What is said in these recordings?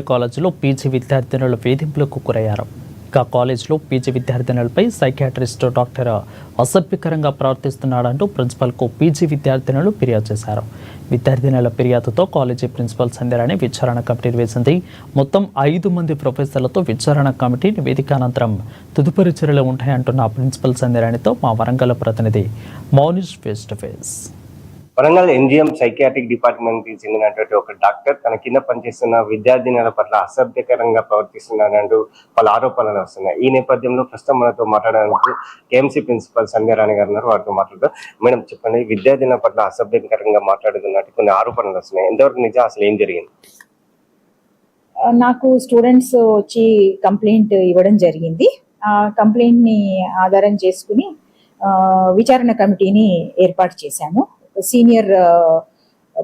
కాలేజీలో పీజీ విద్యార్థినులు వేధింపులకు గురయ్యారు. ఇక కాలేజీలో పీజీ విద్యార్థినులపై సైకియాట్రిస్ట్ డాక్టర్ అసభ్యకరంగా ప్రవర్తిస్తున్నాడంటూ ప్రిన్సిపల్కు పీజీ విద్యార్థినులు ఫిర్యాదు చేశారు. విద్యార్థినుల ఫిర్యాదుతో కాలేజీ ప్రిన్సిపల్ సంధ్యారాణి విచారణ కమిటీని వేసింది. మొత్తం 5 మంది ప్రొఫెసర్లతో విచారణ కమిటీ నివేదిక అనంతరం తదుపరి చర్యలు ఉంటాయంటున్న ప్రిన్సిపల్ సంధ్యారాణితో మా వరంగల్ ప్రతినిధి Mounish face to face. Warangal NGM psychiatric department కి చెందినటువంటి ఒక డాక్టర్ తన కింద పనిచేస్తున్న విద్యార్థినుల పట్ల అసభ్యకరంగా ప్రవర్తిస్తున్నాడంటూ వాళ్ళ ఆరోపణలు వస్తున్నాయి. ఈ నేపథ్యంలో ప్రస్తుతం మనతో మాట్లాడడానికి కేఎంసీ ప్రిన్సిపల్ సంధ్యారాణి గారు ఉన్నారు. వారితో మాట్లాడుతూ మేడం చెప్పండి, విద్యార్థినుల పట్ల అసభ్యకరంగా మాట్లాడుతున్నట్టు కొన్ని ఆరోపణలు వస్తున్నాయి. ఎంతవరకు నిజం, అసలు ఏం జరిగింది? నాకు స్టూడెంట్స్ వచ్చి కంప్లైంట్ ఇవ్వడం జరిగింది. ఆ కంప్లైంట్ ని ఆధారం చేసుకుని విచారణ కమిటీని ఏర్పాటు చేశాము. సీనియర్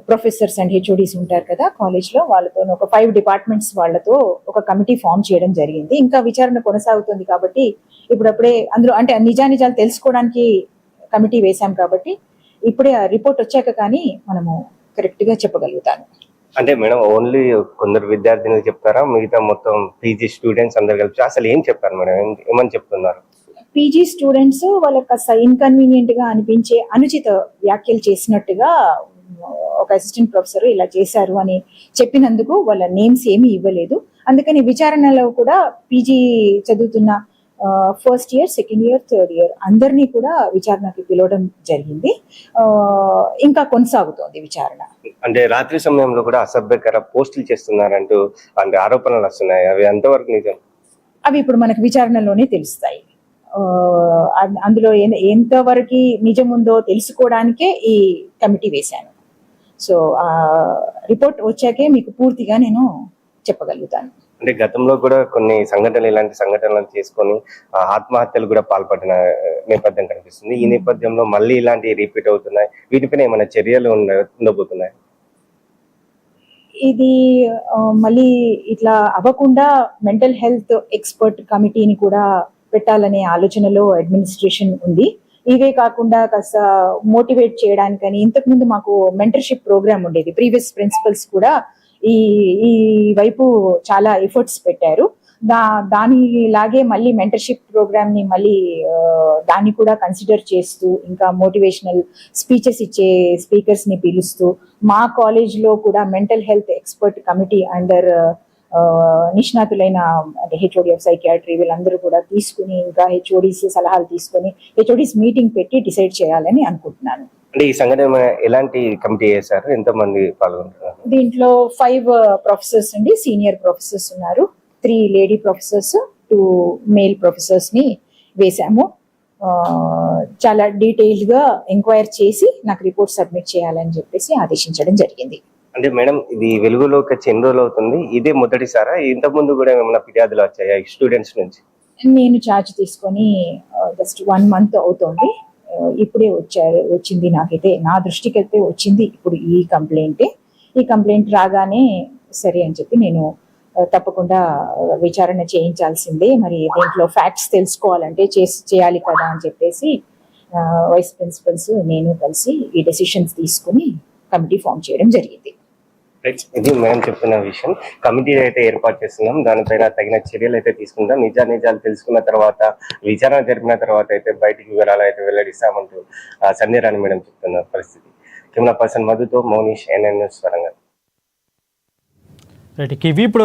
ప్రొఫెసర్స్ అండ్ హెచ్ఓడీస్ ఉంటారు కదా కాలేజ్లో, వాళ్ళతో ఒక 5 డిపార్ట్మెంట్స్ వాళ్ళతో ఒక కమిటీ ఫామ్ చేయడం జరిగింది. ఇంకా విచారణ కొనసాగుతుంది కాబట్టి ఇప్పుడప్పుడే అందులో అంటే నిజానిజాలు తెలుసుకోవడానికి కమిటీ వేశాం కాబట్టి ఇప్పుడే ఆ రిపోర్ట్ వచ్చాక కానీ మనము కరెక్ట్గా చెప్పగలుగుతాను. అంటే మేడం, ఓన్లీ కొందరు విద్యార్థినులు చెప్తారా, మిగతా మొత్తం పీజీ స్టూడెంట్స్ అందరు కలిపి అసలు ఏం చెప్పారు మేడం? ఏమని చెప్తున్నారు? పీజీ స్టూడెంట్స్ వాళ్ళకి కాస్త ఇన్కన్వీనియంట్ గా అనిపించే అనుచిత వ్యాఖ్యలు చేసినట్టుగా ఒక అసిస్టెంట్ ప్రొఫెసర్ ఇలా చేశారు అని చెప్పినందుకు వాళ్ళ నేమ్స్ ఏమీ ఇవ్వలేదు. అందుకని విచారణలో కూడా పీజీ చదువుతున్న first year, second year, third year అందరినీ కూడా విచారణకి పిలవడం జరిగింది. ఇంకా కొనసాగుతోంది విచారణ. అంటే రాత్రి సమయంలో కూడా అసభ్యకర పోస్టులు చేస్తున్నారంటూ అంటే ఆరోపణలు వస్తున్నాయి. అవి ఎంతవరకు నిజం? అవి ఇప్పుడు మనకు విచారణలోనే తెలుస్తాయి. అందులో ఎంతవరకు నిజం ఉందో తెలుసుకోవడానికే ఈ కమిటీ వేశాను. సో ఆ రిపోర్ట్ వచ్చాకే మీకు పూర్తిగా నేను చెప్పగలుగుతాను. అంటే గతంలో కూడా కొన్ని సంఘటనలు, ఇలాంటి సంఘటనలు చేసుకొని ఆత్మహత్యలు కూడా పాల్పడిన నేపథ్యం కనిపిస్తుంది. ఈ నేపథ్యంలో మళ్ళీ ఇలాంటివి రిపీట్ అవుతున్నాయి. వీటిపైన ఏమైనా చర్యలు ఉండబోతున్నాయి? ఇది మళ్ళీ ఇట్లా అవ్వకుండా మెంటల్ హెల్త్ ఎక్స్పర్ట్ కమిటీని కూడా పెట్టాలనే ఆలోచనలో అడ్మినిస్ట్రేషన్ ఉంది. ఇవే కాకుండా కాస్త మోటివేట్ చేయడానికని ఇంతకుముందు మాకు మెంటర్షిప్ ప్రోగ్రామ్ ఉండేది. ప్రీవియస్ ప్రిన్సిపల్స్ కూడా ఈ వైపు చాలా ఎఫర్ట్స్ పెట్టారు. దానిలాగే మళ్ళీ మెంటర్షిప్ ప్రోగ్రామ్ ని మళ్ళీ దాన్ని కూడా కన్సిడర్ చేస్తూ ఇంకా మోటివేషనల్ స్పీచెస్ ఇచ్చే స్పీకర్స్ ని పిలుస్తూ మా కాలేజ్ లో కూడా mental health expert committee under నిష్ణాతులైన అంటే హెచ్ఓడి ఆఫ్ సైకియాట్రీ వీళ్ళందరూ కూడా తీసుకుని ఇంకా హెచ్ఓడీస్ సలహాలు తీసుకొని హెచ్ఓడీస్ మీటింగ్ పెట్టి డిసైడ్ చేయాలని అనుకుంటున్నాను. అంటే ఈ సంఘటన ఎలాంటి కమిటీ చేశారు? ఎంతమంది పాల్గొంటున్నారు? దీంట్లో 5 ప్రొఫెసర్స్ అండి, సీనియర్ ప్రొఫెసర్స్ ఉన్నారు. 3 లేడీ ప్రొఫెసర్స్, 2 మేల్ ప్రొఫెసర్స్ ని వేశాము. చాలా డీటెయిల్డ్ గా ఎంక్వైర్ చేసి నాకు రిపోర్ట్ సబ్మిట్ చేయాలని చెప్పేసి ఆదేశించడం జరిగింది. అంటే మేడం, ఇది వెలుగులోకి వచ్చి ఎన్ని రోజులు అవుతుంది? ఇదే మొదటిసారా? ఇంతకు ముందు కూడా ఏమైనా ఫిర్యాదులు వచ్చాయా స్టూడెంట్స్ నుంచి? నేను ఛార్జ్ తీసుకొని జస్ట్ 1 మంత్ అవుతోంది. ఇప్పుడే వచ్చింది నాకైతే, నా దృష్టికి అయితే వచ్చింది ఇప్పుడు ఈ కంప్లైంట్ రాగానే సరే అని చెప్పి నేను తప్పకుండా విచారణ చేయించాల్సిందే. మరి దీంట్లో ఫ్యాక్ట్స్ తెలుసుకోవాలంటే చేయాలి కదా అని చెప్పేసి వైస్ ప్రిన్సిపల్స్ నేను కలిసి ఈ డెసిషన్స్ తీసుకుని కమిటీ ఫామ్ చేయడం జరిగింది. ఇది మేడం చెప్తున్న విషయం. కమిటీ అయితే ఏర్పాటు చేస్తున్నాం, దానిపైన తగిన చర్యలు అయితే తీసుకుంటాం. నిజాలు తెలుసుకున్న తర్వాత, విచారణ జరిపిన తర్వాత అయితే బయటికి వివరాలు అయితే వెల్లడిస్తామంటూ సంధ్యారాణి మేడం చెప్తున్న పరిస్థితి. కెమెరా పర్సన్ మధుతో మౌనిష్, NN న్యూస్ వరంగల్. ఇప్పుడు